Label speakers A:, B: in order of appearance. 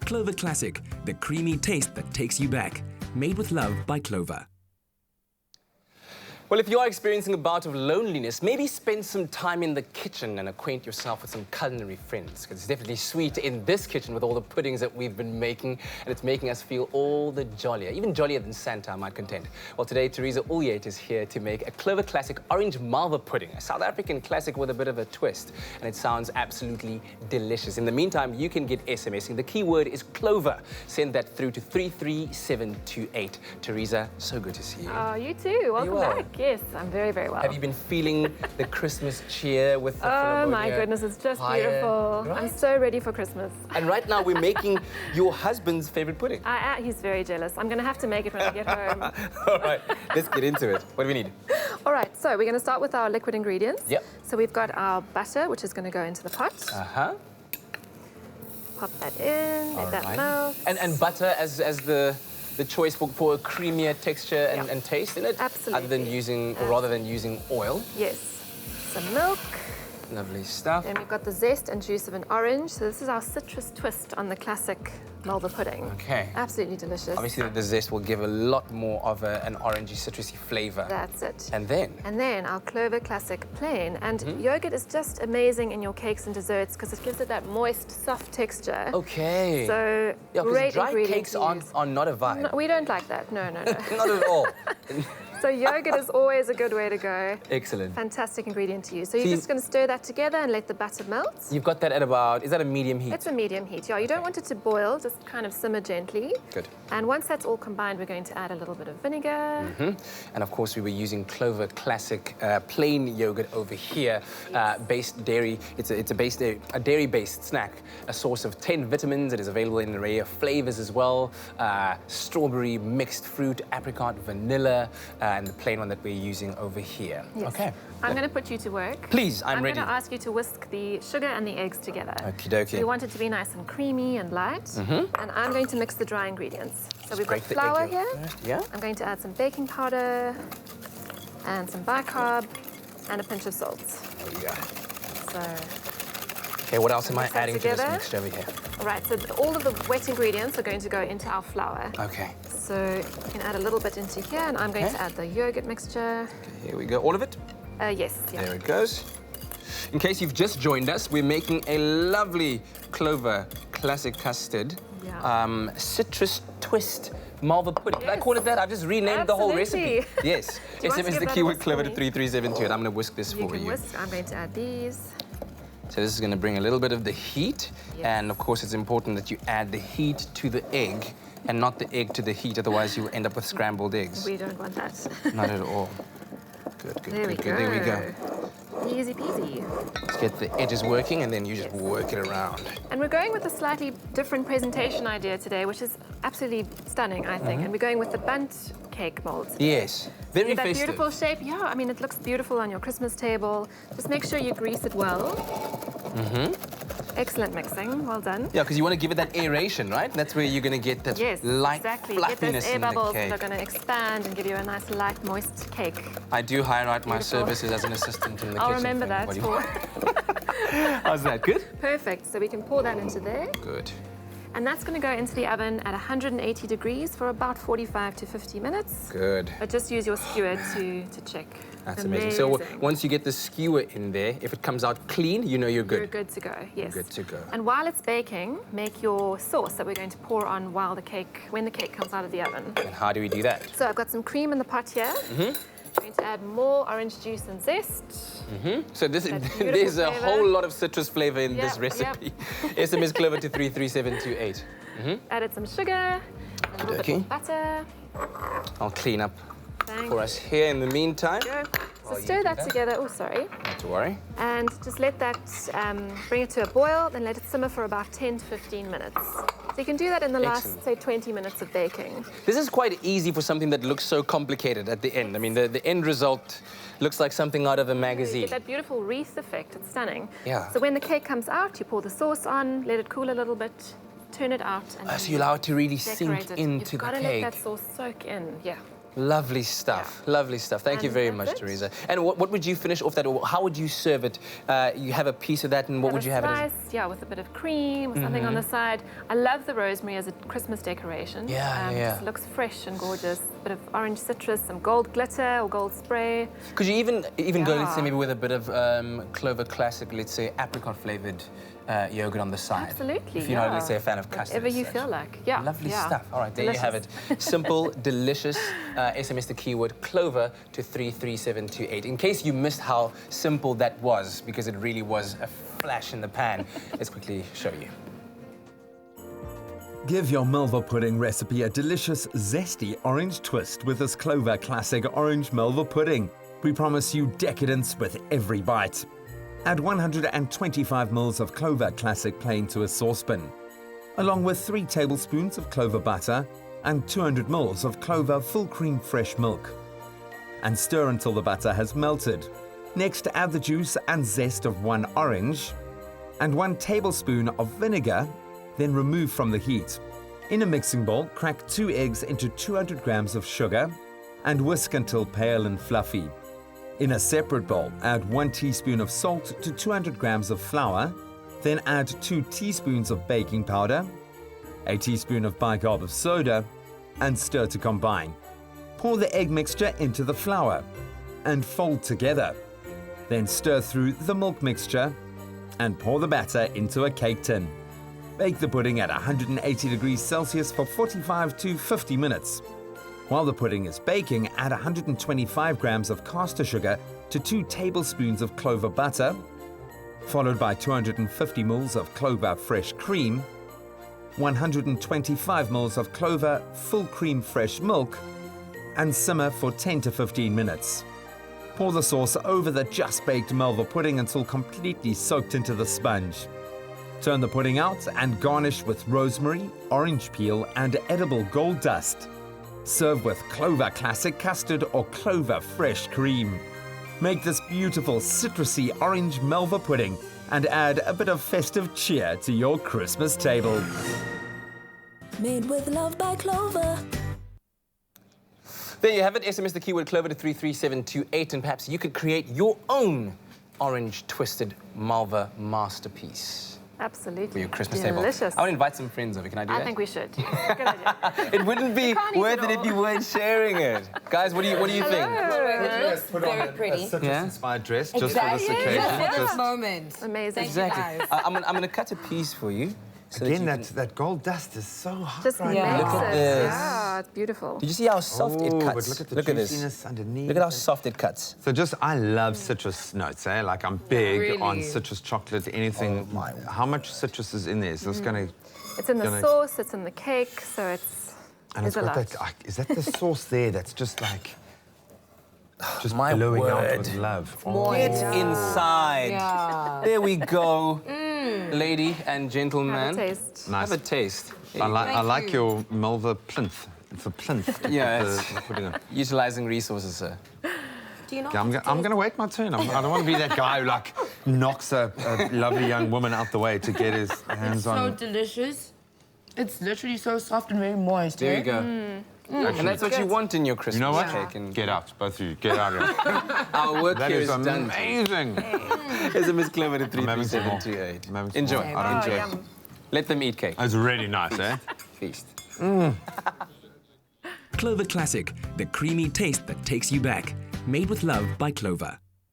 A: Clover Classic, the creamy taste that takes you back. Made with love by Clover.
B: Well, if you are experiencing a bout of loneliness, maybe spend some time in the kitchen and acquaint yourself with some culinary friends. Because it's definitely sweet in this kitchen with all the puddings that we've been making, and it's making us feel all the jollier, even jollier than Santa, I might contend. Well, today, Teresa Ulyate is here to make a Clover Classic orange Malva pudding, a South African classic with a bit of a twist, and it sounds absolutely delicious. In the meantime, you can get SMSing. The key word is Clover. Send that through to 33728. Teresa, so good to see you.
C: Oh, you too. Welcome back. Yes, I'm very, very well.
B: Have you been feeling the Christmas cheer with the
C: Oh my goodness, it's just beautiful.
B: Right?
C: I'm so ready for Christmas.
B: And right now we're making your husband's favorite pudding.
C: He's very jealous. I'm going to have to make it when I get home.
B: All right, let's get into it. What do we need?
C: All right, so we're going to start with our liquid ingredients.
B: Yep.
C: So we've got our butter, which is going to go into the pot.
B: Uh-huh.
C: Pop that in, let that melt.
B: And butter as the choice for a creamier texture and taste in it?
C: Absolutely.
B: Rather than using oil?
C: Yes. Some milk.
B: Lovely stuff.
C: Then we've got the zest and juice of an orange. So this is our citrus twist on the classic Malva pudding.
B: Okay.
C: Absolutely delicious.
B: Obviously the zest will give a lot more of an orangey, citrusy flavor.
C: That's it.
B: And then?
C: And then our Clover Classic plain. And yogurt is just amazing in your cakes and desserts because it gives it that moist, soft texture.
B: Okay.
C: So
B: yeah,
C: great
B: dry
C: ingredients
B: cakes are not a vibe.
C: No, we don't like that. No, no, no.
B: Not at all.
C: So yogurt is always a good way to go.
B: Excellent.
C: Fantastic ingredient to use. So you're just going to stir that together and let the butter melt.
B: You've got that at about, is that a medium heat?
C: It's a medium heat, yeah. You don't want it to boil, just kind of simmer gently.
B: Good.
C: And once that's all combined, we're going to add a little bit of vinegar.
B: And of course, we were using Clover Classic plain yogurt over here, based dairy. It's a dairy-based snack, a source of 10 vitamins. It is available in an array of flavors as well. Strawberry, mixed fruit, apricot, vanilla, and the plain one that we're using over here.
C: Yes.
B: Okay.
C: I'm going to put you to work.
B: Please, I'm ready.
C: I'm going to ask you to whisk the sugar and the eggs together.
B: Okie dokie.
C: So we want it to be nice and creamy and light. And I'm going to mix the dry ingredients. So we've got
B: break the
C: flour
B: egg
C: here.
B: yolk first. Yeah.
C: I'm going to add some baking powder and some bicarb and a pinch of salt.
B: There we go.
C: So,
B: okay, what else am I
C: mix that
B: adding to this
C: together.
B: mixture over here?
C: all right, so all of the wet ingredients are going to go into our flour.
B: Okay.
C: So you can add a little bit into here, and I'm going to add the yogurt mixture.
B: Okay, here we go. All of it?
C: Yes, yeah.
B: There it goes. In case you've just joined us, we're making a lovely Clover Classic custard citrus twist Malva pudding. Did I call it that? I've just renamed the whole recipe. Yes. SMS the keyword Clover to 33728. I'm going to whisk this for you.
C: You can whisk. I'm going to add these.
B: So this is going to bring a little bit of the heat.
C: Yes.
B: And of course, it's important that you add the heat to the egg and not the egg to the heat. Otherwise, you'll end up with scrambled eggs.
C: We don't want that.
B: Not at all. Good, good,
C: There we
B: good,
C: go.
B: There we go.
C: Easy peasy.
B: Let's get the edges working, and then you just work it around.
C: And we're going with a slightly different presentation idea today, which is absolutely stunning, I think. And we're going with the bundt cake mold.
B: Yes, very
C: That
B: festive.
C: beautiful shape. Yeah, I mean, it looks beautiful on your Christmas table. Just make sure you grease it well. Excellent mixing. Well done.
B: Yeah, because you want to give it that aeration, right? That's where you're going to get that light
C: exactly. Get those
B: fluffiness
C: air
B: in the
C: bubbles
B: cake.
C: that are going to expand and give you a nice, light, moist cake.
B: I do hire out my services as an assistant in the
C: I'll
B: kitchen.
C: remember that.
B: How's that? Good?
C: Perfect. So we can pour that into there.
B: Good.
C: And that's going to go into the oven at 180 degrees for about 45 to 50 minutes.
B: Good.
C: But just use your skewer to check.
B: That's amazing. So once you get the skewer in there, if it comes out clean, you know you're good.
C: You're good to go, yes.
B: You're good to go.
C: And while it's baking, make your sauce that we're going to pour on when the cake comes out of the oven.
B: And how do we do that?
C: So I've got some cream in the pot here. I'm going to add more orange juice and zest.
B: So there's a
C: flavor.
B: whole lot of citrus flavor in this recipe. SMS Clover to 33728.
C: Added some sugar, a little bit of butter.
B: I'll clean up for us here in the meantime.
C: So stir that together. Oh, sorry.
B: Not to worry.
C: And just let that, bring it to a boil, then let it simmer for about 10 to 15 minutes. So you can do that in the last, say, 20 minutes of baking.
B: This is quite easy for something that looks so complicated at the end. I mean, the end result looks like something out of a magazine.
C: You get that beautiful wreath effect. It's stunning.
B: Yeah.
C: So when the cake comes out, you pour the sauce on, let it cool a little bit, turn it out. And
B: So you allow it to really
C: decorate
B: sink
C: it.
B: into
C: You've
B: the
C: got to
B: cake.
C: let that sauce soak in, yeah.
B: Lovely stuff. Lovely stuff. Thank you
C: And
B: very
C: that's
B: much,
C: it.
B: Teresa. And what would you finish off that, or how would you serve it? You have a piece of that, and what would you have it as?
C: Slice, yeah, with a bit of cream or something on the side. I love the rosemary as a Christmas decoration.
B: Yeah.
C: It just looks fresh and gorgeous. A bit of orange citrus, some gold glitter or gold spray.
B: Could you even go, let's say,
C: Yeah.
B: maybe with a bit of Clover Classic, let's say, apricot-flavoured yogurt on the side?
C: Absolutely,
B: If you're not,
C: yeah.
B: let's say, a fan of custard.
C: Whatever you
B: as such.
C: feel like. Yeah.
B: Lovely
C: yeah.
B: stuff. All right, there you have it. Simple, delicious. SMS the keyword Clover to 33728. In case you missed how simple that was, because it really was a flash in the pan, let's quickly show you.
D: Give your Malva pudding recipe a delicious, zesty orange twist with this Clover Classic Orange Malva pudding. We promise you decadence with every bite. Add 125 ml of Clover Classic plain to a saucepan, along with 3 tablespoons of Clover butter and 200 ml of Clover full cream fresh milk. And stir until the butter has melted. Next, add the juice and zest of 1 orange and 1 tablespoon of vinegar, then remove from the heat. In a mixing bowl, crack 2 eggs into 200 grams of sugar and whisk until pale and fluffy. In a separate bowl, add 1 teaspoon of salt to 200 grams of flour, then add 2 teaspoons of baking powder, a teaspoon of bicarb of soda, and stir to combine. Pour the egg mixture into the flour and fold together. Then stir through the milk mixture and pour the batter into a cake tin. Bake the pudding at 180 degrees Celsius for 45 to 50 minutes. While the pudding is baking, add 125 grams of caster sugar to 2 tablespoons of Clover butter, followed by 250 ml of Clover fresh cream, 125 ml of Clover full cream fresh milk, and simmer for 10 to 15 minutes. Pour the sauce over the just baked Malva pudding until completely soaked into the sponge. Turn the pudding out and garnish with rosemary, orange peel, and edible gold dust. Serve with Clover Classic custard or Clover fresh cream. Make this beautiful citrusy orange Malva pudding and add a bit of festive cheer to your Christmas table.
E: Made with love by Clover.
B: There you have it. SMS the keyword Clover to 33728, and perhaps you could create your own orange twisted Malva masterpiece
C: Absolutely.
B: for your Christmas
C: Delicious.
B: table. I want to invite some friends over. Can I do that?
C: I think we should. Good idea.
B: It wouldn't be
C: can't eat
B: worth
C: it
B: it if
C: all.
B: you weren't sharing it. Guys, what do you think?
E: It looks very pretty.
D: Citrus-inspired dress just for
E: Exactly.
D: this occasion.
E: Just for
D: Just-
E: this moment.
C: Amazing.
B: Exactly.
E: guys.
B: I'm going to cut a piece for you. So
F: Again,
B: that you
F: that gold dust is so hot.
C: Just
F: right
C: mix
F: now.
B: Look at
C: it.
B: this.
C: Yeah, it's beautiful.
B: Did you see how soft it
F: Oh,
B: cuts?
F: but look at the
B: this.
F: juiciness underneath.
B: Look at how soft it cuts.
F: So I love citrus notes, eh? Like I'm big on
E: Really?
F: citrus chocolate, anything. How much citrus is in there? Is this gonna...
C: It's in the
F: Gonna-
C: sauce, it's in the cake, so it's
F: And it's
C: a
F: got
C: lot.
F: that... Is that the sauce there that's just like... Just
B: My
F: blowing out
B: word.
F: with love?
B: Get inside.
E: Yeah.
B: There we go. Lady and
C: Have
B: gentleman.
C: a taste.
F: Nice.
B: Have a taste.
F: I like
E: you.
F: your Malva plinth. It's a plinth.
B: Yeah,
F: The-
B: it's-
F: the pudding on.
B: Utilizing resources, sir.
E: Do you not
F: Okay, I'm going to wait my turn. I don't want to be that guy who like knocks a lovely young woman out the way to get his hands
G: So
F: on.
G: delicious. It's literally so soft and very moist.
B: There
G: eh?
B: you go. And that's what you want in your Christmas
F: You know what?
B: cake. And
F: Get out, both of you. Get out of here.
B: our work
F: That
B: here
F: is
B: is done.
F: amazing.
B: SMS Clover to
F: I'm having some more.
B: 33728.
F: I'm having some
B: Enjoy.
F: more. I don't
B: Enjoy.
C: yum.
B: Let them eat cake.
F: It's really nice, eh?
B: Feast.
A: Clover Classic, the creamy taste that takes you back. Made with love by Clover.